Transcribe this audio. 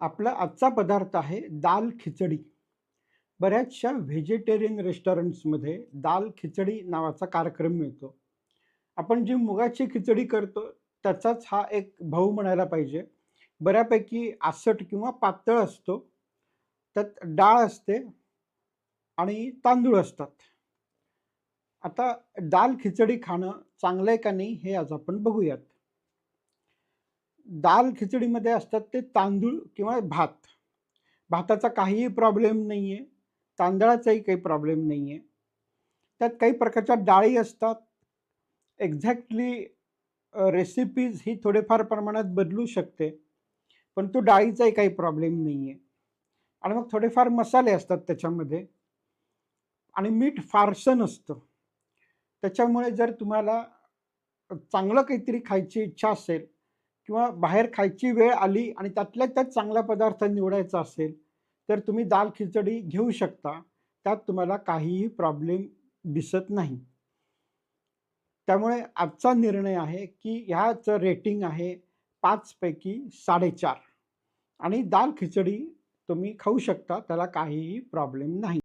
आपला आजचा पदार्थ आहे दाल खिचडी. बऱ्याचशा व्हेजिटेरियन रेस्टॉरंट्समध्ये दाल खिचडी नावाचा कार्यक्रम मिळतो. आपण जी मुगाची खिचडी करतो त्याचाच हा एक भाऊ म्हणायला पाहिजे. बऱ्यापैकी आसट किंवा पातळ असतो. त्यात डाळ असते आणि तांदूळ असतात. आता दाल खिचडी खाणं चांगलं आहे का नाही हे आज आपण बघूयात. दाल खिचडीमध्ये असतात ते तांदूळ किंवा भात. भाताचा काहीही प्रॉब्लेम नाहीये. तांदळाचाही काही प्रॉब्लेम नाहीये. त्यात काही प्रकारच्या डाळी असतात. एक्झॅक्टली रेसिपीज ही थोडेफार प्रमाणात बदलू शकते. परंतु डाळीचाही काही प्रॉब्लेम नाहीये. आणि मग थोडेफार मसाले असतात त्याच्यामध्ये आणि मीठ फारसं नसतं. त्याच्यामुळे जर तुम्हाला चांगलं काहीतरी खायची इच्छा असेल किंवा बाहेर खायची वेळ आली आणि त्यातल्या त्यात चांगला पदार्थ निवडायचा असेल, तर तुम्ही दाल खिचडी घेऊ शकता. त्यात तुम्हाला काहीही प्रॉब्लेम दिसत नाही. त्यामुळे आजचा निर्णय आहे, की ह्याचं रेटिंग आहे 5 पैकी 4.5 आणि दाल खिचडी तुम्ही खाऊ शकता. त्याला काहीही प्रॉब्लेम नाही.